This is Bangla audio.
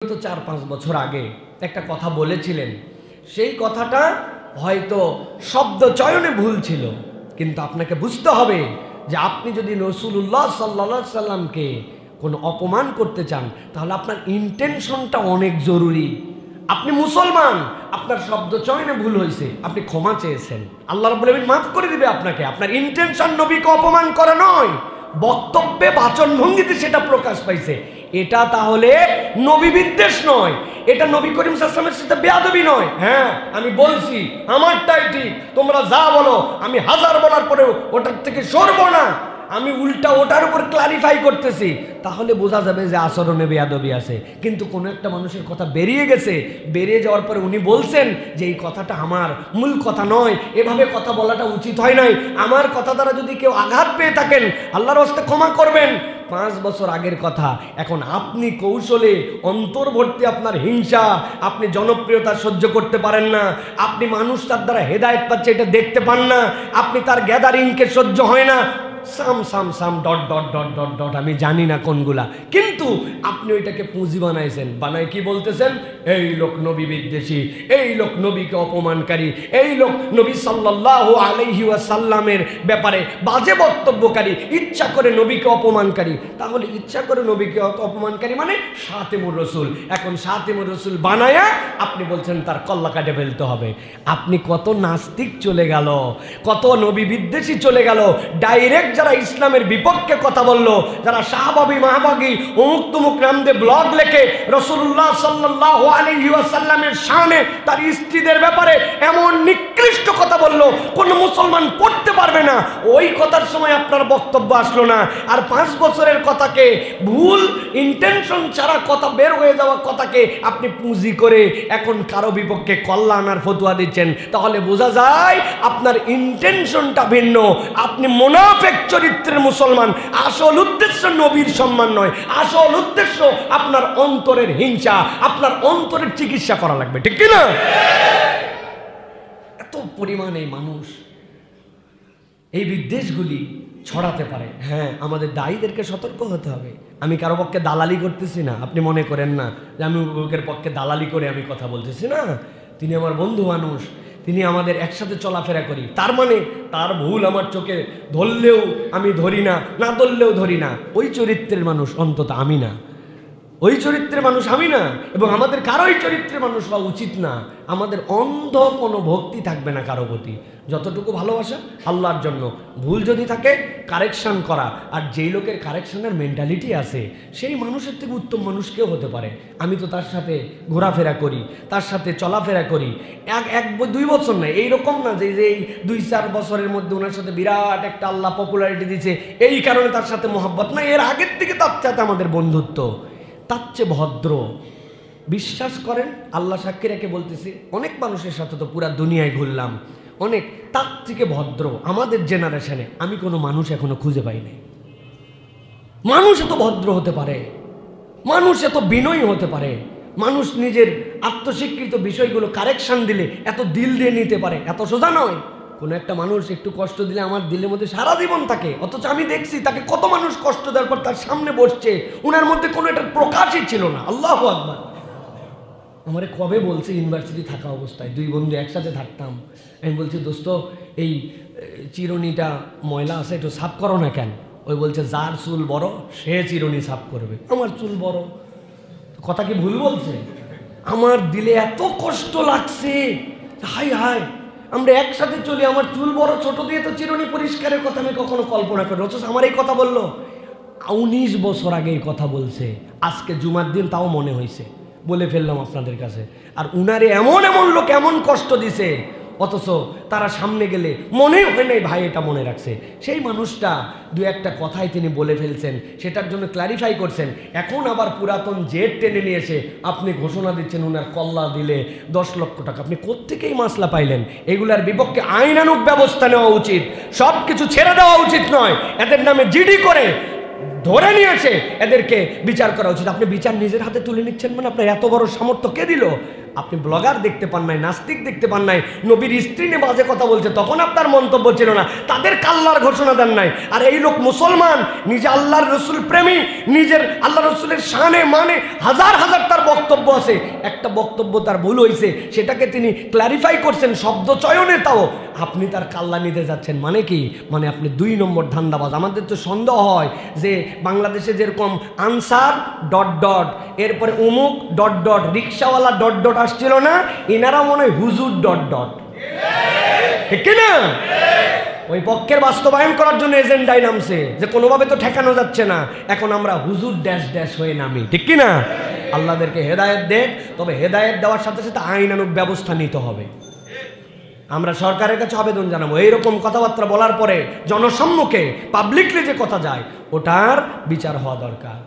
তো 4-5 বছর আগে একটা কথা বলেছিলেন, সেই কথাটা হয়তো শব্দ চয়নে ভুল ছিল, কিন্তু আপনাকে বুঝতে হবে যে আপনি যদি রাসূলুল্লাহ সাল্লাল্লাহু আলাইহি সাল্লামকে কোনো অপমান করতে চান তাহলে আপনার ইন্টেনশনটা অনেক জরুরি। আপনি মুসলমান, আপনার শব্দ চয়নে ভুল হয়েছে, আপনি ক্ষমা চেয়েছেন, আল্লাহ রাব্বুল আলামিন মাফ করে দিবে আপনাকে। আপনার ইন্টেনশন নবীকে অপমান করা নয়, বক্তব্যে বাচনভঙ্গিতে সেটা প্রকাশ পাইছে। এটা তাহলে নবী বিদ্বেষ নয়, এটা নবী করিম সাল্লাল্লাহু আলাইহি ওয়াসাল্লামের সাথে বেয়াদবি নয়। হ্যাঁ, আমি বলছি আমারটাই ঠিক, তোমরা যা বলো আমি হাজার বলার পরেও ওটার থেকে সরবো না, আমি উল্টা ওটার উপর ক্লারিফাই করতেছি, তাহলে বোঝা যাবে যে আচরণে বেয়াদবি আছে। কিন্তু কোনো একটা মানুষের কথা বেরিয়ে গেছে, বেরিয়ে যাওয়ার পরে উনি বলছেন যে এই কথাটা আমার মূল কথা নয়, এভাবে কথা বলাটা উচিত হয় নাই, আমার কথা দ্বারা যদি কেউ আঘাত পেয়ে থাকেন আল্লাহর হস্তে ক্ষমা করবেন। 5 বছর আগের কথা, এখন আপনি কৌশলে অন্তর্বর্তী আপনার হিংসা, আপনি জনপ্রিয়তা সহ্য করতে পারেন না, আপনি মানুষ তার দ্বারা হেদায়েত পাচ্ছে এটা দেখতে পান না, আপনি তার গ্যাদারিংকে সহ্য হয় না, some dot dot dot dot dot আমি জানি না কোনগুলা, কিন্তু আপনি ওইটাকে পুঁজি বানাইছেন। বানাই কি বলতেছেন? এই লোক নবী বিদ্বেষী, এই লোক নবীকে অপমানকারী, এই লোক নবী সাল্লাল্লাহু আলাইহি ওয়াসাল্লামের ব্যাপারে বাজে বক্তব্যকারী, ইচ্ছা করে নবীকে অপমানকারী। তাহলে ইচ্ছা করে নবীকে অপমানকারী মানে শাতিমুর রাসূল। এখন শাতিমুর রাসূল বানায়া আপনি বলছেন তার কল্লা কাটে ফেলতে হবে। আপনি কত নাস্তিক চলে গেল, কত নবী বিদ্বেষী চলে গেল, ডাইরেক্ট যারা ইসলামের বিপক্ষে কথা বললো, যারা শাহবাবী মাহবাগী অমুক তুমুক নাম দিয়ে ব্লগ লেখে রাসূলুল্লাহ সাল্লাল্লাহু আলাইহি ওয়াসাল্লামের শানে তার স্ত্রীদের ব্যাপারে এমন নিকৃষ্ট কথা বললো কোন মুসলমান পড়তে পারবে না, ওই কথার সময় আপনার বক্তব্য আসলো না। আর 5 বছরের কথাকে, ভুল ইন্টেনশন ছাড়া কথা বের হয়ে যাওয়া কথাকে আপনি পুঁজি করে এখন কারো বিপক্ষে কল্লা আনার ফতোয়া দিচ্ছেন, তাহলে বোঝা যায় আপনার ইন্টেনশনটা ভিন্ন। আপনি মুনাফিক চরিত্রের মুসলমান, আসল উদ্দেশ্য নবীর সম্মান নয়, আসল উদ্দেশ্য আপনার অন্তরের হিংসা, আপনার অন্তরের চিকিৎসা করা লাগবে, ঠিক কি না? এত পরিমাণে মানুষ এই বিদ্বেষগুলি ছড়াতে পারে। হ্যাঁ, আমাদের দায়ীদেরকে সতর্ক হতে হবে। আমি কারো পক্ষে দালালি করতেছি না, আপনি মনে করেন না যে আমি লোকের পক্ষে দালালি করে আমি কথা বলতেছি না। তিনি আমার বন্ধু মানুষ, তিনি আমাদের একসাথে চলাফেরা করি, তার মানে তার ভুল আমার চোখে ধরলেও আমি ধরি না, না ধরলেও ধরি না। ওই চরিত্রের মানুষ অন্তত আমি না, ওই চরিত্রের মানুষ আমি না, এবং আমাদের কারোই চরিত্রের মানুষ হওয়া উচিত না। আমাদের অন্ধ কোনো ভক্তি থাকবে না কারো প্রতি, যতটুকু ভালোবাসা আল্লাহর জন্য। ভুল যদি থাকে কারেকশান করা, আর যেই লোকের কারেকশানের মেন্টালিটি আছে সেই মানুষের থেকে উত্তম মানুষ কেউ হতে পারে। আমি তো তার সাথে ঘোরাফেরা করি, তার সাথে চলাফেরা করি, 1-2 বছর না, এইরকম না যে এই 2-4 বছরের মধ্যে ওনার সাথে বিরাট একটা আল্লাহ পপুলারিটি দিচ্ছে এই কারণে তার সাথে মহব্বত না, এর আগের থেকে তার সাথে আমাদের বন্ধুত্ব, তার চেয়ে ভদ্র। বিশ্বাস করেন, আল্লাহ সাক্ষী রেখে বলতেছি, অনেক মানুষের সাথে তো পুরা দুনিয়ায় ঘুরলাম, অনেক তার থেকে ভদ্র আমাদের জেনারেশনে আমি কোনো মানুষ এখনো খুঁজে পাইনি। মানুষ এত ভদ্র হতে পারে, মানুষ এত বিনয়ী হতে পারে, মানুষ নিজের আত্মস্বীকৃত বিষয়গুলো কারেকশন দিলে এত দিল দিয়ে নিতে পারে, এত সোজা নয়। কোনো একটা মানুষ একটু কষ্ট দিলে আমার দিলের মধ্যে সারা জীবন থাকে, অথচ আমি দেখছি তাকে কত মানুষ কষ্ট দেওয়ার পর তার সামনে বসছে, ওনার মধ্যে কোনো এটার প্রকাশই ছিল না। আল্লাহু আকবার। আমারে কবে বলছে ইউনিভার্সিটি থাকা অবস্থায় 2 বন্ধু একসাথে থাকতাম, আমি বলছি দোস্ত এই চিরুনিটা ময়লা আছে একটু সাফ করো না কেন? ওই বলছে যার চুল বড় সে চিরুনি সাফ করবে, আমার চুল বড়। কথা কি ভুল বলছে? আমার দিলে এত কষ্ট লাগছে, হাই হাই আমরা একসাথে চলি, আমার চুল বড়, ছোট দিয়ে তো চিরুনি পরিষ্কারের কথা আমি কখনো কল্পনা করি, অথচ আমার এই কথা বললো 19 বছর আগে এই কথা বলছে। আজকে জুমার দিন তাও মনে হয়েছে, বলে ফেললাম আপনাদের কাছে। আর উনারে এমন এমন লোক এমন কষ্ট দিছে, অথচ তারা সামনে গেলে মনে হয় নাই ভাই এটা মনে রাখছে। সেই মানুষটা 2-1টা কথাই তিনি বলে ফেলছেন, সেটার জন্য ক্লারিফাই করছেন। এখন আবার পুরাতন জেট টেনে নিয়ে এসে আপনি ঘোষণা দিচ্ছেন উনার কল্লা দিলে 10 লক্ষ টাকা। আপনি কোত্থেকেই মাসলা পাইলেন? এগুলার বিপক্ষে আইনানুগ ব্যবস্থা নেওয়া উচিত, সব কিছু ছেড়ে দেওয়া উচিত নয়, এদের নামে জিডি করে ধরে নিয়েছে, এদেরকে বিচার করা উচিত। আপনি বিচার নিজের হাতে তুলে নিচ্ছেন মানে আপনার এত বড় সামর্থ্য কে দিল? আপনি ব্লগার দেখতে পান নাই, নাস্তিক দেখতে পান নাই, নবীর স্ত্রী নিয়ে বাজে কথা বলছে তখন আপনার মন্তব্য ছিল না, তাদের কাল্লার ঘোষণা দেন নাই। আর এই লোক মুসলমান, নিজে আল্লাহর রসুল প্রেমী, নিজের আল্লাহ রসুলের শানে মানে হাজার হাজার তার বক্তব্য আছে, একটা বক্তব্য তার ভুল হয়েছে সেটাকে তিনি ক্ল্যারিফাই করছেন শব্দ চয়নে, তাও আপনি তার কাল্লা নিতে যাচ্ছেন। মানে কি? মানে আপনি 2 নম্বর ধান্দাবাজ। আমাদের তো সন্দেহ হয় যে বাংলাদেশে যেরকম আনসার ডট ডট, এরপরে অমুক ডট ডট, রিক্সাওয়ালা ডট ডট আসছিল না, এনারা মনে হয় হুজুর ডট ডট, ঠিক কিনা? ওই পক্ষের বাস্তবায়ন করার জন্য এজেন্ডায় নামছে যে কোনোভাবে তো ঠেকানো যাচ্ছে না, এখন আমরা হুজুর ড্যাশ ড্যাশ হয়ে নামি, ঠিক কিনা? আল্লাহদেরকে হেদায়েত দেখ, তবে হেদায়েত দেওয়ার সাথে সাথে আইনানুগ ব্যবস্থা নিতে হবে। আমরা সরকারের কাছে আবেদন জানাবো, এইরকম কথাবার্তা বলার পরে জনসম্মুখে পাবলিকলি যে কথা যায় ওটার বিচার হওয়া দরকার।